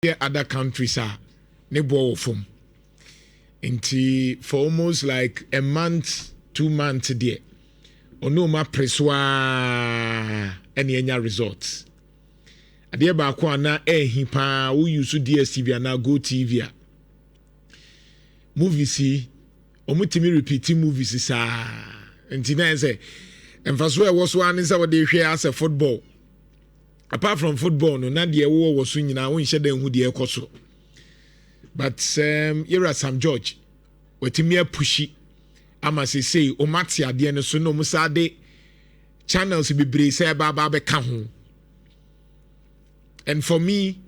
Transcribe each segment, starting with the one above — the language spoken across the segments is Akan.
other countries are nebo from. For almost like a month, 2 months there. Onoma preswa any enya results. Adeɛ baako ana ɛhi paa wo use DSTV ana Go TV a movies omutimi repeating movies saa nti na say emfaso e wo so an say wo de hwe as a football apart from football no na de wo so nyina wo nhye dan hu de ekoso but Nhyira Sam George wetimi apushi ama say o mate ade no so no musade channels bebre say baba be ka ho. And for me,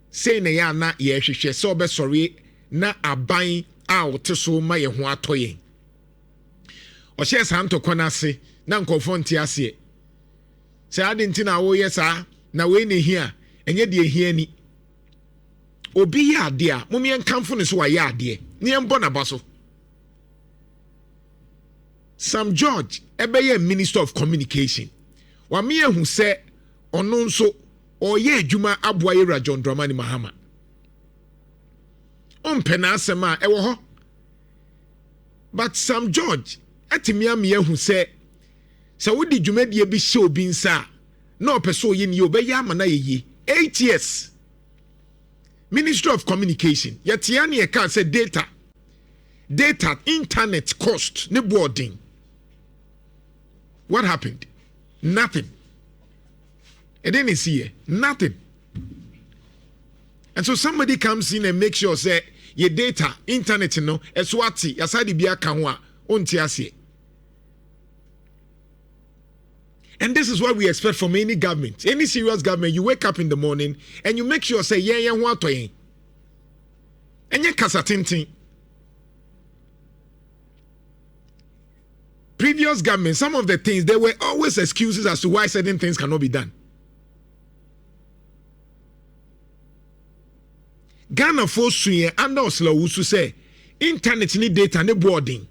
say na ya na ye hwehwe so be sorry na aban a wote so ma ye ho atoye. O she san to kona se na nkofo nte ase. Say adenti na wo yesa na we ne hia enye de hia ni. Obi ya ade a mumye nkamfo ne so wa ya ade. Ne embo na baso. Sam George ebeye Minister of Communication. Wa me ehu se ono nso oye adwuma aboa Nhyira John Dramani Mahama. Ompena asema ewo ho. But Sam George atimi am yehu se wodi dwumadie bi hye obi nsa na opeso ye ni obeya amana ye 8 years. Ministry of Communication yetia ne ka say data internet cost ne boarding. What happened? Nothing. It didn't see nothing. And so somebody comes in and makes sure say your data, internet, no, eswati, yasadi biya kanwa, ontiasi. And this is what we expect from any government. Any serious government, you wake up in the morning and you make sure say, yeah, what and you kasatintin. Previous government, some of the things, there were always excuses as to why certain things cannot be done. Ghana for suye under osla wusu say internet ni data ne boarding.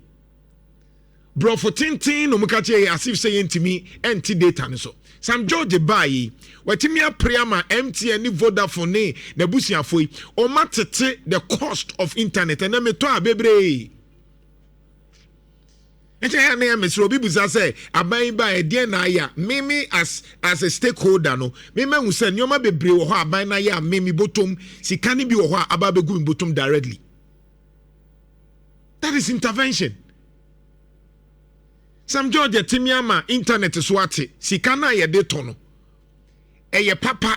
Bro for tintin no mukache as if say ntimi enti data ne so. Sam George bayi watimi apriama MTN ni Vodafone ne na busiafo yi o matete the cost of internet and me to abebre. Ente ya na mesro bi buza say aban ba e de na ya mimi as a stakeholder no mimi hu say nyoma bebre wo ho aban na ya mimi bottom sika ni bi wo ho aba begu bottom directly. That is intervention. Sam George timiama internet so ate sika na ye de to no eye papa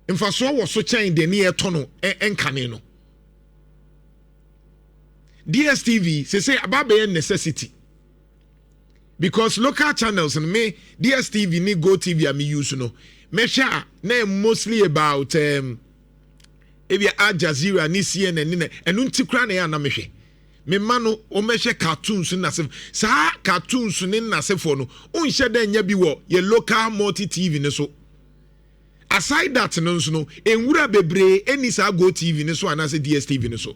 mfaso wo so chen de ne ye to no enkane no. DSTV say about necessity because local channels and me DSTV ni Go TV am use no me sha na mostly about Al Jazeera ni CNN ni enu ntikra na ya na mehwe me mano o mehwe cartoons na se sa cartoons ni na se for no unhye da nya bi wo ye local multi TV ne so aside that no so no enwura bebre eni sa Go TV ne so anase DSTV ne so.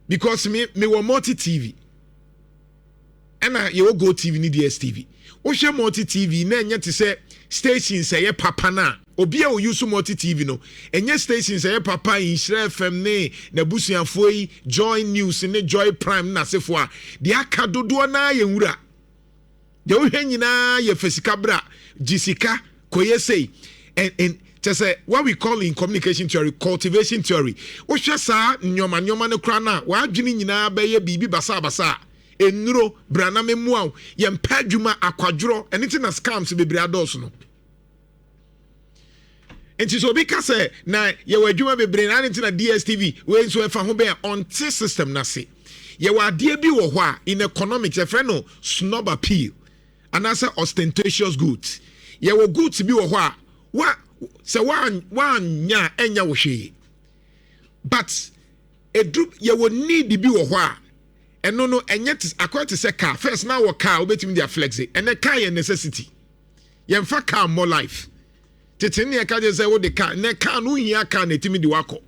Because me were multi TV. And you go TV ni DSTV. Osha multi TV na enya te say stations say papa na. Obi a use multi TV no. Enya stations say papa Nhyira FM ne na busuafo yi Joy News ne Joy Prime na sefo a. De aka dodo na ye nwura. De wo hwe nyina ye fasika bra jisika koye sei. And just what we call in communication theory cultivation theory. Ohwe sa nyoma no kra na wa adwene nyina ba ye bibi basa enuro brana memua ye mpadwuma akwadworo anything na scams bebre ados no. Enti so bi ka say na ye wadwuma bebre na anything na DSTV we so efa ho be on T system na se. Ye wa ade bi wo ho a in economics e friend no snob appeal and answer ostentatious goods. Ye wo goods bi wo ho a wa so one nya enya wo hwe but a group you will need the bi wo ho a eno no enye according to say car first now wo car obetimi dia flex and the car your necessity ye mfa car more life tete ne ka je say wo de car ne car no hia car na etimi di wako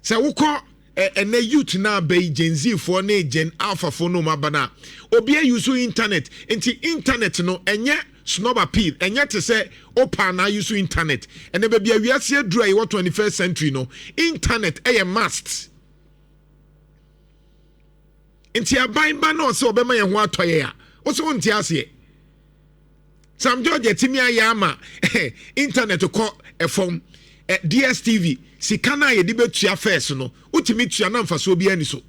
say wo ko ene youth na be Gen Z for na Gen Alpha for no mabana obi use internet enti internet no enye snob appeal and yet to say open now use internet and there be a we are see dry what 21st century no internet a must nti aban ba no so obema ye ho atoye a wo so nti ase Sam George timi ayama internet ko e form DSTV sikana ye de betua first no utimi tua na mfa so bi ani so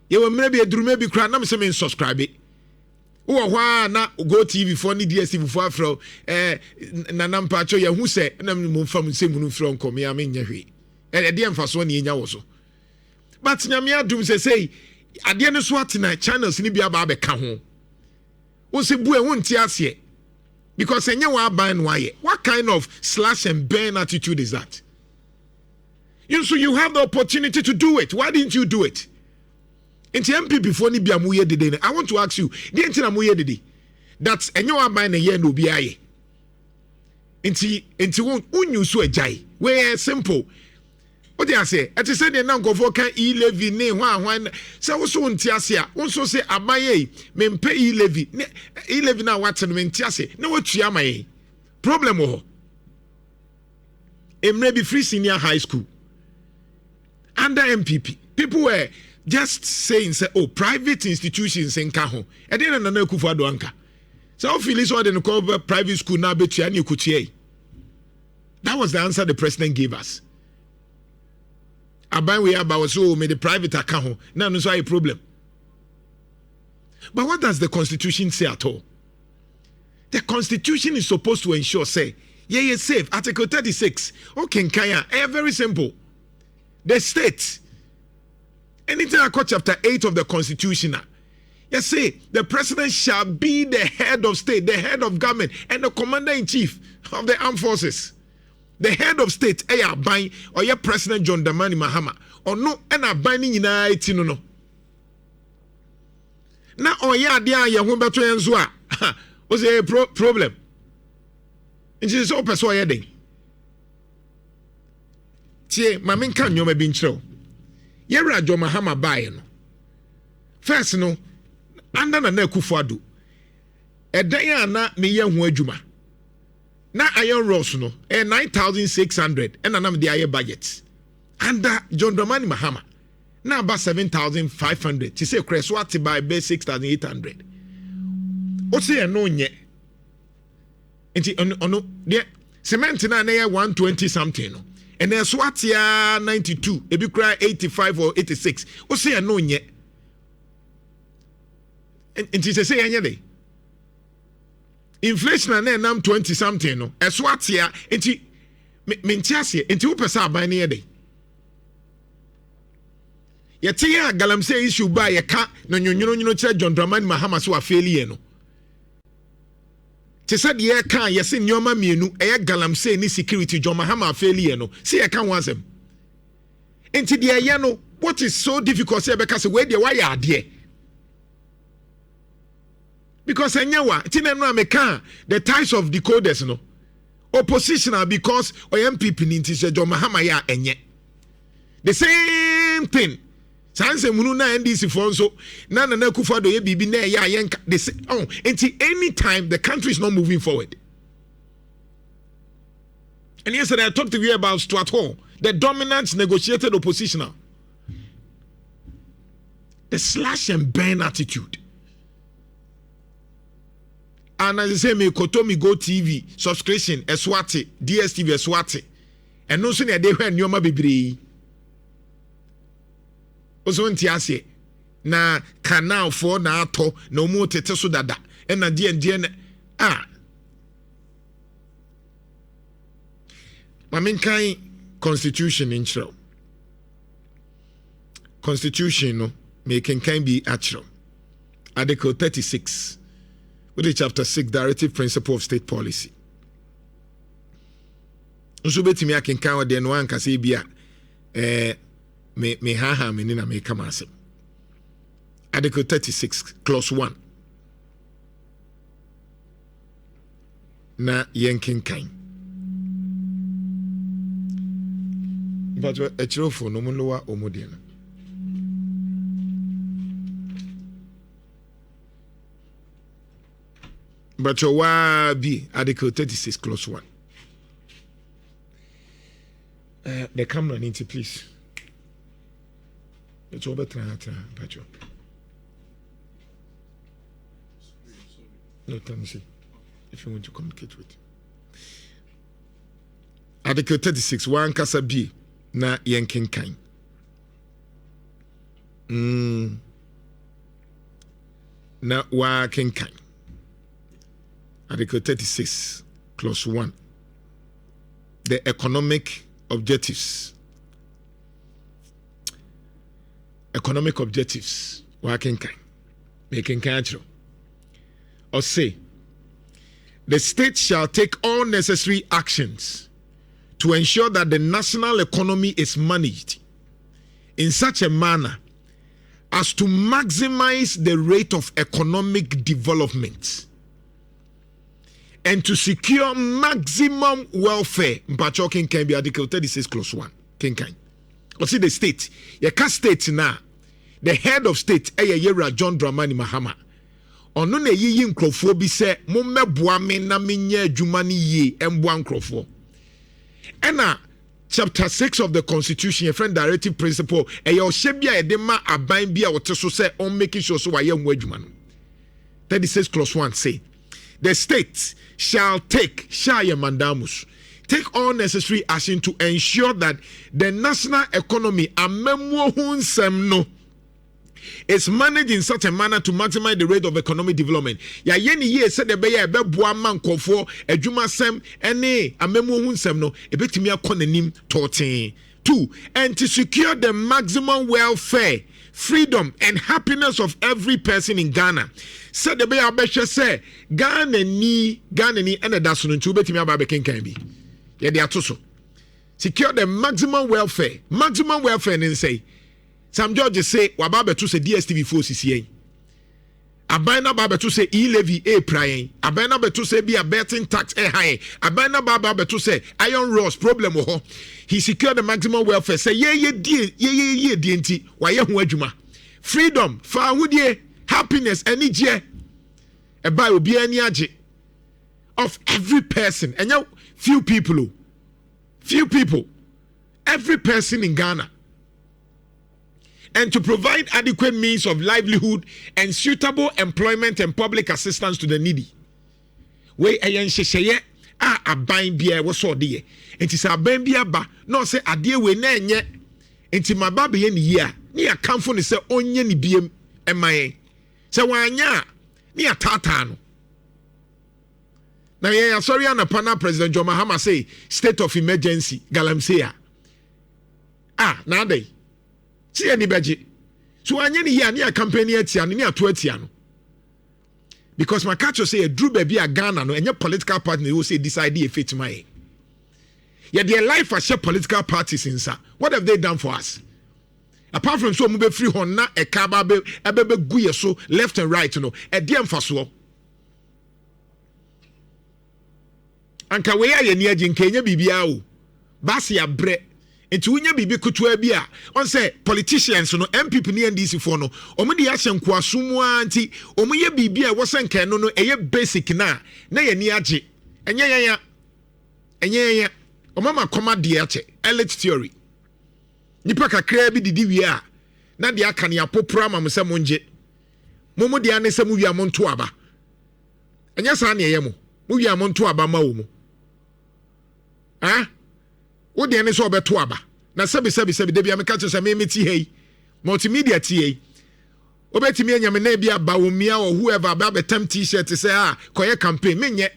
ye wo mre bi eduruma bi kra na me se me subscribe wo hwa na go TV for ni DSTV for afro na nampa cho ye hu se na mo fam se munu fro nkom ya me nya hwe de mfa so na nya wo so but nyame adum se sei ade ne so atena channels ni bia ba be ka ho wo se bu e won ti ase because enye wa ban no aye what kind of slash and burn attitude is that you have the opportunity to do it why didn't you do it inti MP before ni bia mu ye dede I want to ask you the inti na mu ye dede that's enye wa ban na ye no bi aye inti won unyu so ajai we simple. What do I say? At the same time, go for can e-levy ne one. So also on Tiasia, also say Abaye, men pay e-levy. E-levy now what's an Tiasia. No, what you am problem. It may be free senior high school. Under MPP, people were just saying, say, oh, private institutions in Kaho. I didn't know Kufa Duanka. So, Phyllis ordered to cover private school now, bet you and you. That was the answer the president gave us. Aban we about so made the private account. Now no so a problem. But what does the Constitution say at all? The Constitution is supposed to ensure, say, yeah, safe. Article 36. Okay, Kaya, very simple. The state, anything I call chapter 8 of the Constitution, yes, say the president shall be the head of state, the head of government, and the commander-in-chief of the armed forces. The head of state, aban or your President John Dramani Mahama, or no, and a binding united no. Now, oh, yeah, dear, your home better was a problem. And she's so persuading. Tie, my main can you may be true. Yera John Mahama buying. First, no, under the Nekufadu. A day na me young wajuma. Na iron rolls no 9,600 and anam the air budget under John Dramani Mahama na about 7,500 she say Creswati by 6,800 o say no nye enti ono de cement na 120 something no and then Swatia 92 ebi cry 85 or 86 o say no nye enti say anya dey inflation na nam 20 something no eso atia enti mentiase enti wo pesa aban ne yede yete ya galamsey issue ba ye ka no nyonyono kire John Dramani Mahama so afeli no te said ye ka ye se nyoma mienu eye galamsey ni security John Mahama afeli no se ye ka wansem enti de ye no what is so difficult say be ka se we de wa ya ade because enyewa tinenu ameka the types of decoders no oppositional because MPP ni nti se John Mahama ya enye the same thing sanse munu na NDC for so na Akufo-Addo ye bibi na ya yenka this until any time the country is not moving forward. And yesterday I talked to you about Stuart Hall, the dominant negotiated oppositional, the slash and burn attitude. And as I say, me Kotomi Go TV subscription Eswati DSTV Eswati, and no sooner they were nyoma bebree. Also ntiase na canal for na ato no mo tete so dada and na die maminkan constitution in chiro constitution no making can be actual article 36 with the chapter 6 directive principle of state policy. Nso betimi akenkan o de no anka se bia me ha me ni na me kama asem. Article 36 clause 1 na yenkenkan but a chirofo no munlowa omode no But your be Article 36, Clause 1. The camera needs to please. It's over Pacho. No, let me see. If you want to communicate with. Article 36, 1 Kasa B. Na Yankin Kain. Na wa Kinkain. Article 36, Clause 1. The economic objectives. Economic objectives. Wa Kinkain. Making country. Or say, the state shall take all necessary actions to ensure that the national economy is managed in such a manner as to maximize the rate of economic development and to secure maximum welfare. Mpachokin can be Article 36, Clause 1. Kinkain. Or see the state. Yeka state now. The head of state, Yera John Dramani Mahama. Ono ne yiyi nkrofo bi se mo meboa me na menye adwuma ne yie emboa nkrofo. Ena chapter 6 of the constitution, a friend directive principle, e yo hye bia e de ma aban bia wote so se on making sure so waye nwa adwuma no. 36 clause 1 say, the state shall take mandamus, take all necessary action to ensure that the national economy amemwo hunsem no is managed in such a manner to maximize the rate of economic development. Ya yeni ye said the beye beboa man kofo adwuma sem ene amemu hunsem no ebetimi akonanim totin. 2, and to secure the maximum welfare, freedom and happiness of every person in Ghana. Said the beye abehwe say Ghana ni ene daso no ntu betimi aba bekenkan bi. Ye de atoso. Secure the maximum welfare. Maximum welfare nen say Sam George say wababa to say DSTV 4 CCA. Abana baba to say e-levy a prying. Abana beto say be a betting tax a high. Abana baba to say iron rods problem ho. He secured the maximum welfare. Say ye DNT. Why ye hu freedom, fa hudie, happiness, any je. E ba obi ani age of every person. And now few people. Every person in Ghana. And to provide adequate means of livelihood and suitable employment and public assistance to the needy. We ayen shesheye aban bia wo so de ye. Enti sa aban bia ba no say ade we na enye. Enti mababa ye ni ye a ne akamfo ne se onye ni biem emaye. Se wanya ne atata no. Na ye sorry na pana President John Mahama say state of emergency galamsey na dey. See any budget. So I need a company at near 20 ano. Because my catcher say a Drew baby a Ghana no and your political party will say this idea fit my. Yet their life as share political parties in sir. What have they done for us? Apart from so move free on na a kababe a bebe guye so left and right no a DM for so. Anka we are near Jin Kenya Bibiao. Basi a bre. Enti wunya bibi kutua bi a on say politicians no MPP ni NDC for no omo de ahyenko asumu anti omo ye bibi a wo senkan no eye basic na ye ni age enye ya omo ma koma de ache elite theory nipa kakra bi didi wi a na de aka ne apopra ma mse monje momo de ane se mu wi amonto aba enye sa na ye mo mu wi amonto aba ma wo mo wo de ne so obeto aba na sebi de bia me catch say me ti hei multimedia ti hei obetimi anyame na bia ba wo mia or whoever ba betam t-shirt say koye campaign menye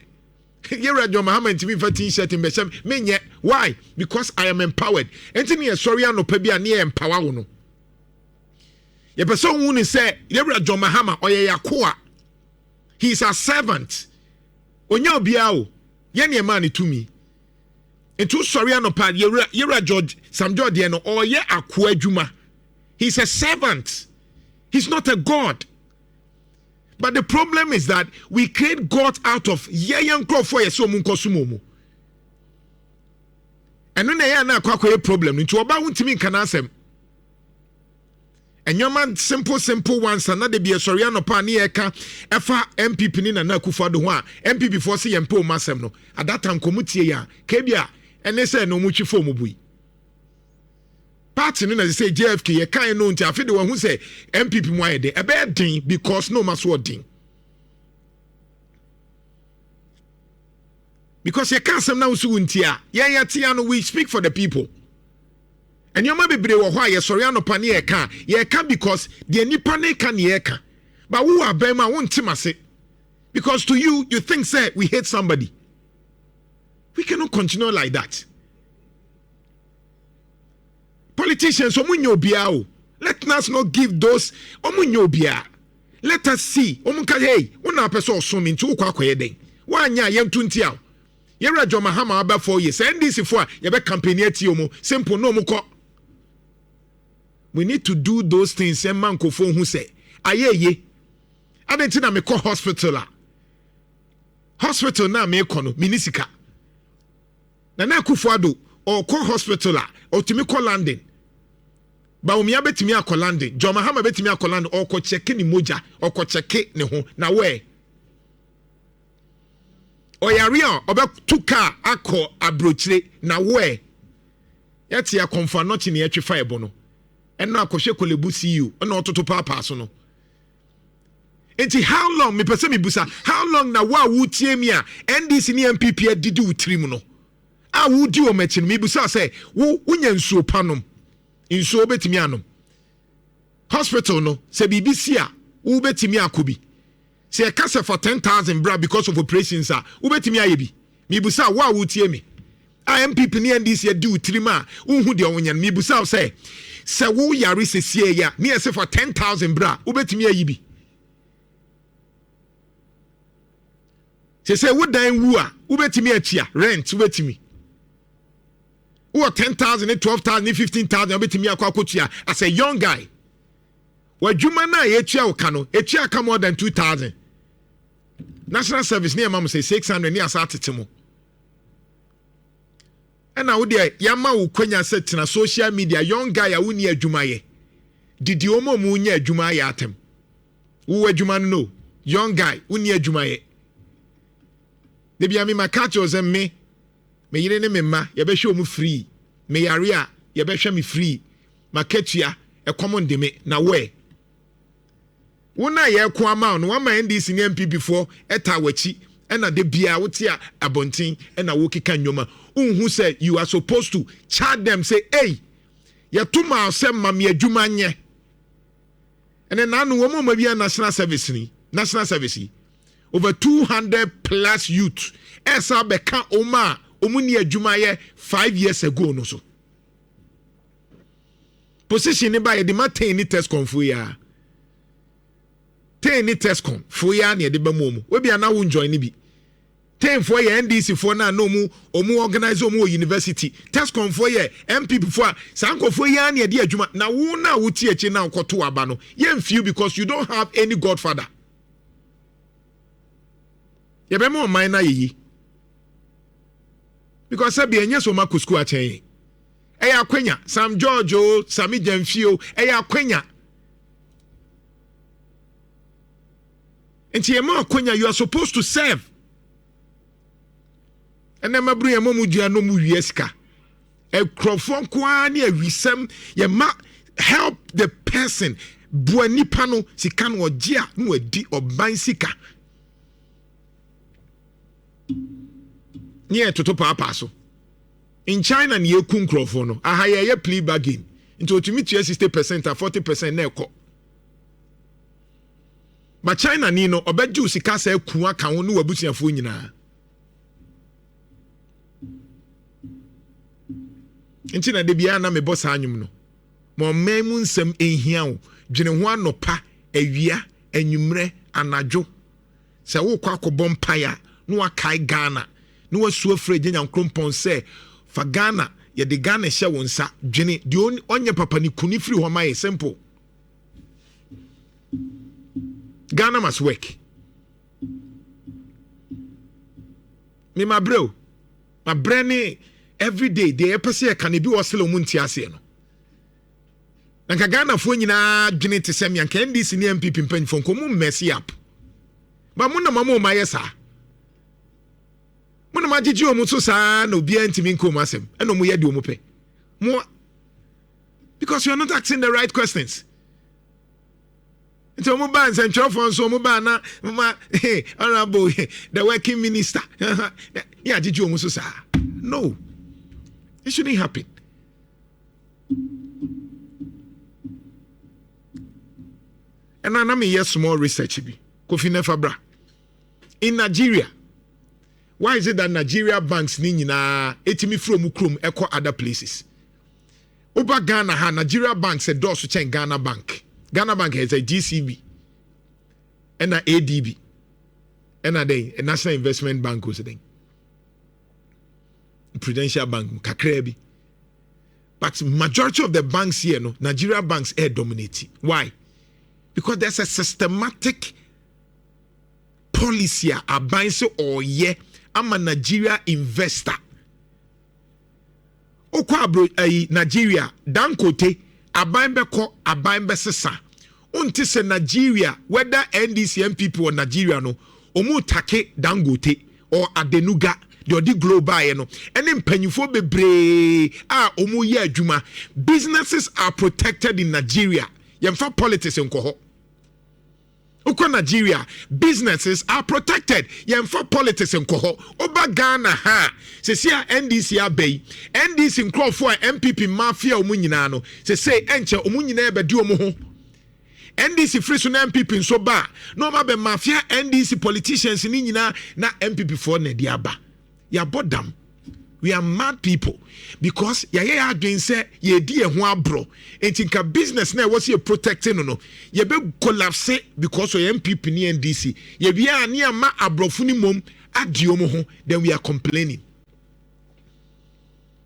ye radio Muhammad timi fa t-shirt in besem menye. Why? Because I am empowered. Enti me sorry anopa bia na empower wo no ye person wu ni say ye radio Muhammad oye yakoa, he is a servant onya obia o ye ne man to me. And two sorry no pa yera George Sam George no or ye akwa adwuma. He's a servant. He's not a god. But the problem is that we create God out of yeyan krofo ye so munkosumo. And when na akwa problem nti oba wuntimi kan asem. And your man simple ones and not the be a Soriano Panieka, Efa MPP Nina Nakufa the one, MPP for C and Po Masemno. At that time, Komutia, Kebia, and they said no much for Mubui. Party, as they say, JFK, a kind known to the one who say MPP why they a bad thing because no mass what thing. Because you can't say now soon, Tia. Yeah, Tiano, we speak for the people. And your mother be why you Soriano Pania can, ye can because the Nipane can ye can. But who are Bema won't timase? Because to you, you think, say, we hate somebody. We cannot continue like that. Politicians, let us not give those let us see. Hey, one person swimming to Quaque. Why, young 20 hours. You're a Jomahama about 4 years. And this is for you campaign at you, simple no more. We need to do those things. And Manko phone who say, Aye, I didn't think I call hospital. Hospital now me kono minisika. Na kufuado or call hospital or to me call landing. Ba umia betimi akọ landing. Jomahama betimi akọ landing or ko check ni moja or ko check ne ho na where. Oyaria obe tuka akọ abrochire na where. Yati ya konfa nochi ne yetwe fa ebo no. Eno akọhwe kolebu CEO eno ototo papa so no. Enti how long me pese me busa how long na wa wu tie mi a NDC ni MPP didi utiri mu no. A wu di o mechi me busa say wo nya nsuo panom. Nsuo betimi anom. Hospital no se BBC a wo betimi akobi. Se e kase for 10,000 bra because of operations a wo betimi ayebi. Me busa wa wu tie mi. A MPP ni NDC di utiri ma unhu de onyan me busa say se wo yare sesie ya me se for 10,000 bra wo betimi ayebi. Se wo dan wu a wo betimi achia rent wo betimi. Wo 10,000, 12,000, 15,000 wo betimi akwakotua as a young guy. Wadwuma na ye tua wo ka no, etua ka more than 2,000. National service near mama say 600 near asatete and now there yama wo kwanya set na social media young guy a woni adwuma ye. Didi omo mu nya adwuma ye atem. Wo adwuma no young guy woni adwuma ye. De bia me makacho ze me yire ne me ma ye be hwe omu free. Me yare a ye be hwe me free. Makatua e common de me na we. Wona ye ko ama no wama NDC ne MPP for eta wachi ena de bia wotia abontin ena wo kika nyoma unhu say you are supposed to charge them say hey ya tuma say mam ya adwuma nye ene na no wo ma bia national service over 200 plus youth esa beka oma omuni adwuma ye 5 years ago no so position ni ba ye de maintain ni test confo ya ten ni test con fo ya na de ba mu we bia na wo join ni bi ten for ye NDC for na no mu omu organize omu university test con for ye MPP for sanko for ya na de adwuma na wo na wo tie echi na nkoto aba no ye mfew because you don't have any godfather ye be mo man na yi because sabi enye so ma kusku a chen eya kwenya Sam George o Sami Jamfio eya kwenya enti ye ma kwenya you are supposed to serve. And then my brother Momudia no mu wieska. A crofon kwa ni a wisem ye ma help the person. Buani pano si kan wajia no e di oban sika. Nye toto papa so. In China ni ye kun crofon no. Aha ye plea bargain. Into to meet 60% or 40% na eko. But China ni no obeju sika se ku aka ho no wabusiafo nyina. Nti na de bia na me boss anyum no mo memu nsem ehia wo dwene ho anopa awia anwumre anadwo se wo kwa akobom paya no akai Ghana no wasu afre genya nkrompon se fa Ghana ye de Ghana hye wo nsa dwene de onye papa ni kuni free ho my simple. Ghana must work. Me my bro my brain every day the epese can be wasle omunti ase no Nanka Ghana fo nyina dwene te sɛ mianka NDC ne MPP mpanifo nko messy up. Ba mo na mamo ma yesa. Mo na magigi o mo so saa na obi antimi nko mo asem. E no mo ye de o mo pe. Mo because you are not asking the right questions. Nti o mo ban se ntwofo nso o mo ban na mama honorable the working minister. Yeah, agigi o mo so saa. No. It shouldn't happen. And I am a small research. Kofi Nefabra. In Nigeria, why is it that Nigeria banks ni na etimi from ukrum echo other places? Over Ghana, ha Nigeria banks a doors to change Ghana Bank. Ghana Bank has a GCB and a ADB and a National Investment Bank was a Prudential Bank, Kakrebi. But majority of the banks here, no, Nigeria banks are dominating. Why? Because there's a systematic policy abanse or I'm a Nigeria investor. Okwa bro Nigeria dankote abanbeko abanbesesa. Unti se Nigeria whether NDC MPP or Nigeria no omu take dangote or adenuga the global you know and then mpanyifo bebre omu ye adwuma. Businesses are protected in Nigeria. Yemfa politics enko ho. Uko Nigeria, businesses are protected. Yemfa politics in Koho. Oba Ghana ha. Se siya NDC abey. NDC in for MPP mafia umunyinano. Se say enche umunyina ebe di omuho. NDC free so na MPP in so ba. No ma be mafia NDC politicians ni nyina na MPP for ne diaba. Ya bodam. We are mad people because ya doing say ye di ho abro entinka business na was ye protecting no ye be collapse because of MPP ni NDC ye bia ani ama abrofo ni mom adio mo ho then we are complaining.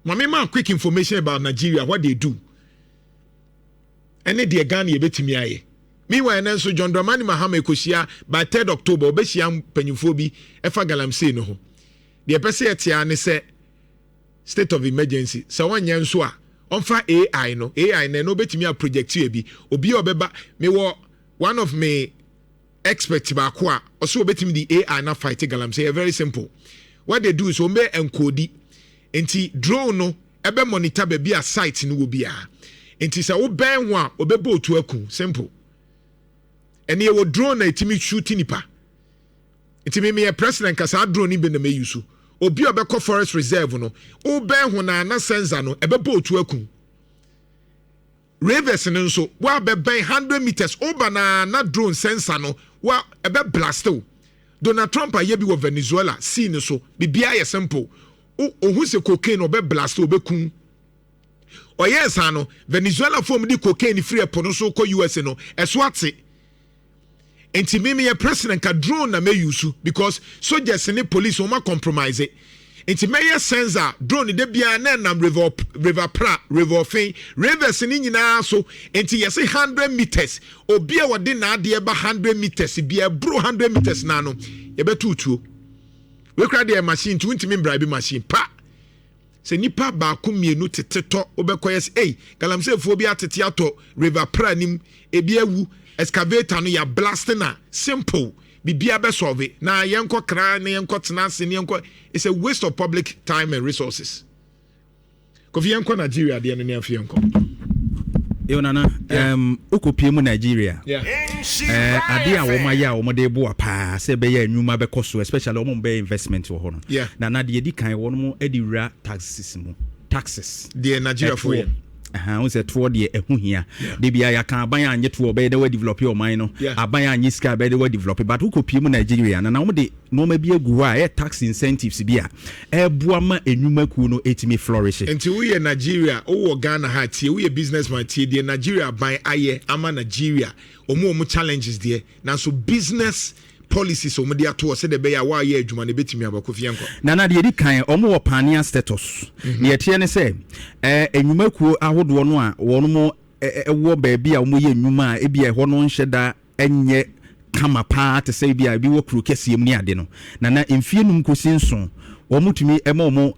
Mama quick information about Nigeria what they do and the Ghana ye betimi aye. Meanwhile so John Dramani Mahama ekosia by 3rd October obehia panyimfo bi efa galamsey no ho de pese etia ne se state of emergency so one yan so a onfa AI no no betimi a project bi obi obeba me wo one of me experts ba ko a oso betimi di AI na fight galamsey very simple. What they do is ombe encode enti drone no ebe monitor be a site no obi a enti se wo ben ho a obeba otu aku simple ene ye wo drone na etimi shoot nipa enti me president kasa drone ni be na me use obi obekọ forest reserve no o ben ho na sensor no ebeba otu akun rivers no so wa be ben 100 meters over na drone sensor no wa ebe blast o Donald Trump aye bi wo Venezuela see no so bibia ye simple o se cocaine obe blast o bekun o yes ano Venezuela form di cocaine free epo no so ko US no eso ate enti mimi ye president ka drone na me use because soldiers and police won't compromise it. Enti me ye sensor drone de bia na nam river pra river fin rivers ni nyina so enti ye say 100 meters obi a wode na ade ba 100 meters bia bro 100 meters na no ye betutuo we kra de machine to ntimi bribe machine pa se nipa ba ko mienu teteto obekoyes galamsey fo bi atete ato river pra nim e bia wu excavator no ya blasting na simple bibia be solve na yenko kra na yenko tenase na yenko it's a waste of public time and resources kofi yenko Nigeria de no na yenko Yonana okopie mu Nigeria ade a wo ma ya wo de bo apa se be ya nwuma be koso especially wo be investment wo ho no na de di kan wo no ediwura taxes the Nigeria for we say toward the ehuhia de bia ya kan aban anye to be de develop your mind no aban anye ska be de develop but who kopie mu Nigeria na wo de no ma bi agu a tax incentives bia boa ma enwuma ku no etimi flourish until we Nigeria o Ghana ha tie we businessman tie de Nigeria ban aye ama Nigeria omo challenges there na so business policies o media to say the be ya wa ye adwuma ne betimi abakofie nko na de di kan omo wo pania status ne tie ne say enwumakuo ahodo no a wono mo wo ba bia omo ye enwuma a bia ho no nheda enye kama pa te say bia bi wo kru kesiem ni ade no na mfie num kosi nso omutumi emo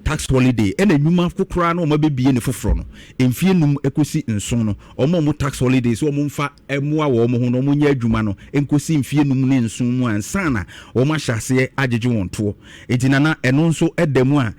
tax holiday ena nyuma kokora na omabebie ne foforo no emfie num ekosi nson no omo tax holiday so omo mfa emoa wo omo ho no omo nya adwuma no enkosi emfie num ne nson mu ansana omo ahyase agege wonto etinana eno nso edemu a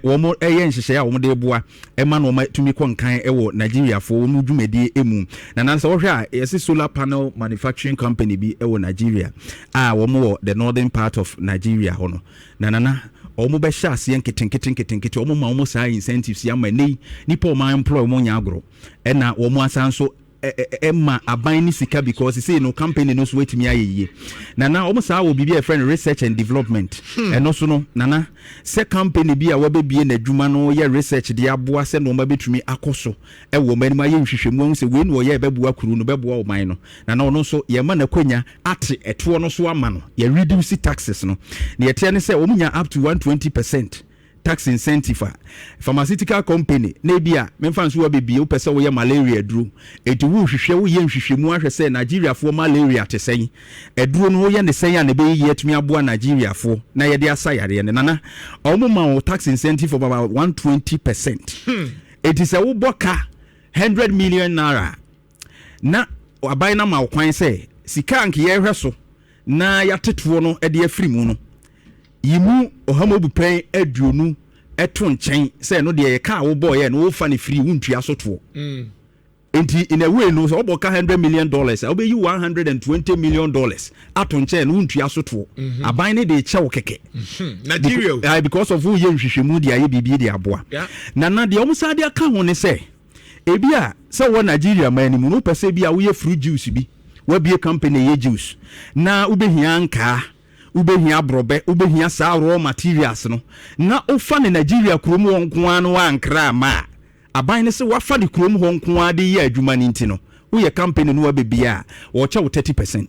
omo eye nhyehyɛ a omo de boa ema no omatumi konkan ewo Nigeria fo no dwumadi emu na nan so hwɛ a yesi solar panel manufacturing company bi ewo Nigeria a omo the northern part of Nigeria hono na omo be sha ase nketenkete omo ma omo saa incentives ya ma nei nipa omo employ omo nya agro na omo asanso emma aban ni sika because say no company no so wetimi ayeye na omo saa wo bibia friend research and development eno so no na se company bi a wabebie na adwuma no ye research de aboa se no mabetumi akoso wo manima ye nhwehwemu se we no ye beboa kuru no beboa oman no na ono so ye ma na kwanya ate eto no so ama no ye reduce taxes no na ye tie ne se omo nya up to 120% tax incentive pharmaceutical company na bia memfa nso wa bebie wo pese wo ye malaria duro etu wo hwehwe wo ye nhwehwemu ahwe se Nigeria fo malaria tesɛn eduro no wo ye ne sɛn a ne be ye atumi aboa Nigeria fo na ye de asayare ne nana omo ma wo tax incentive of about 120%. It is a wo boka 100 million naira na aban na ma wo kwan se sika anke ye hwe so na yateto no e de afiri mu no yimu ohamobu pen aduonu eto nchen say no de ka wo boy no wo fa ne free wuntua so to enti in a way no so oboka $100 million obeyi $120 million ato nchen no wuntua so to aban ne de che wo keke Nigeria because of wo ye nhwehwemu de aye bibie de aboa na de omusa de aka ho ne say ebia say wo Nigeria man ni mu no pese bia wo ye fruit juice bi wa bie company ye juice na ubehia nka ubehia brobe ubehia sa raw materials no na ofa ne Nigeria krom ho nkoa no ankra ma aban ne se wafa ne krom ho nkoa de ye adwuma ni ntino wo ye company no wabebia wo cha wo 30%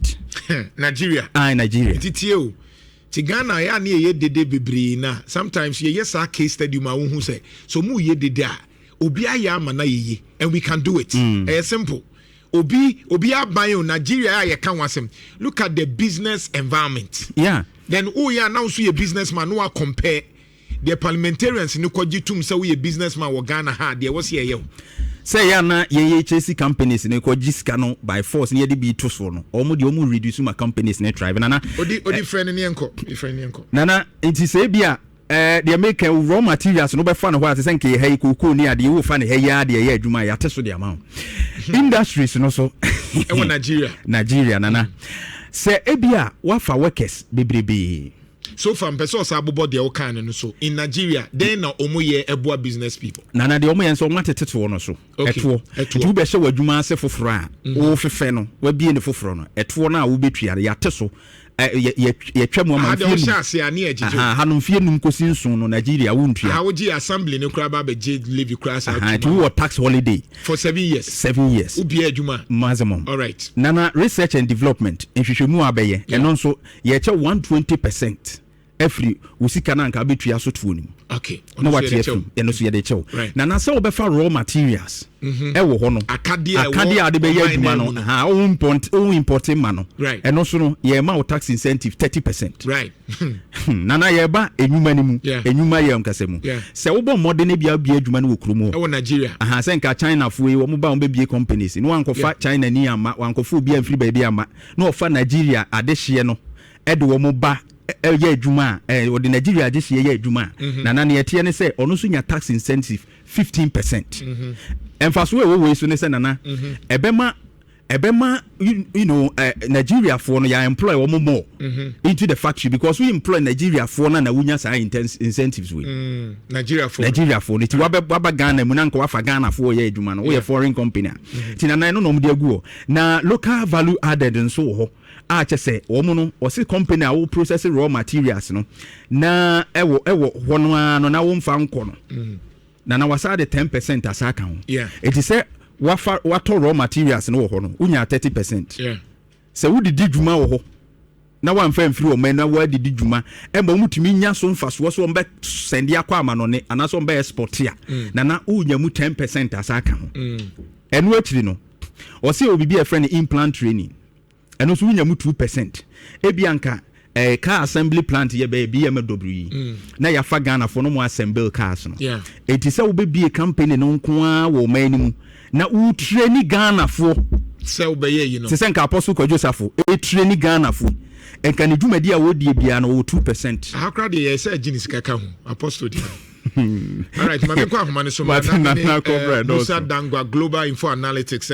Nigeria titie o ti Ghana ya na ye dede bebre na sometimes ye sa case study ma wo hu se so mu ye dede a obi aya ma na ye and we can do it simple Obi abayo Nigeria ya kan wasem. Look at the business environment. Yeah. Then ya now so a businessman no compare the parliamentarians no kwajitum say we a businessman wo Ghana ha there was here yo. Say ya na ye chase companies ne kwajiska no by force ne de bi to so no. Omo de omo reduce my companies ne drive nana. Odi friend ne enko. Nana it is bia they make raw materials no be fan ho ase senke hey koko ni ade wo fa ne hey ya de ye adwuma ya te so de amount industries no so e wo Nigeria nana se ebia wafa workers bebrebe so far person say abobo de wo kan no so in Nigeria then na omo ye eboa business people nana de omo ye so matete no so eto tu be hye wadwuma ase foforo a wo fefe no wa bie ne foforo no eto na wo betuare ya te so ye twam ama hanum fie num kosi nson no Nigeria wontua how ji assembly ne kura ba je levy class out to tax holiday for 7 years ubi adwuma maximum all right nana research and development nhwehwemu abeye eno nso ye che 120% every usika na nka betua so tuo nim okay no what ye eno so ye de chew nana se obefa raw materials ewo ho no akadia de be ye adwuma no o import ma no eno so no ye ma tax incentive 30% right nana ye ba enwuma ni mu enwuma ye nkasemu se wo bo modern ne bia adwuma no wo kromo ewo Nigeria se nka China fo wo mo ba wo be companies no wankofa China ni ama wankofa bia mfiri ba bia ama no ofa Nigeria adehye no ede wo mo ba ye adwuma o de Nigeria adehye ye adwuma nana ne yete ne se ono so nya tax incentive 15%. Emfaso we so ne se nana ebema you know Nigeria for no ya employ wo more into the factory because we employ Nigeria for na wunya sa incentives we Nigeria for it waba Ghana mu na nko wafa Ghana for ye adwuma no we foreign company ti nana no de aguo na local value added nso ho a chese wo mu no o se company a wo process raw materials no na ewo hono no na wo mfa nko no na wasa de 10% asaka ho it is say wato raw materials no ho no unya 30% se wudi djuma wo ho na wamfa mfiri o man na wadi djuma emba mutumi nya so mfaso so mbe send ya kwa amanone anaso mbe export ya na unya mu 10% asaka ho enu akiri no o se obibi e friend implant training eno so unya mu 2% ebianka car assembly plant ye be BM dobri na ya fa Ghana for no mo assemble cars no it is say be a company no nko a wo manimu na u train Ghana for say obeye you know se nka apostle Joseph e train Ghana for en kan dwumadi a wo die bia no 2%. Akra de say ginis kaka ho apostle di. All right, mame kwa homa ne so ma na Musa Dangwa Global Info Analytics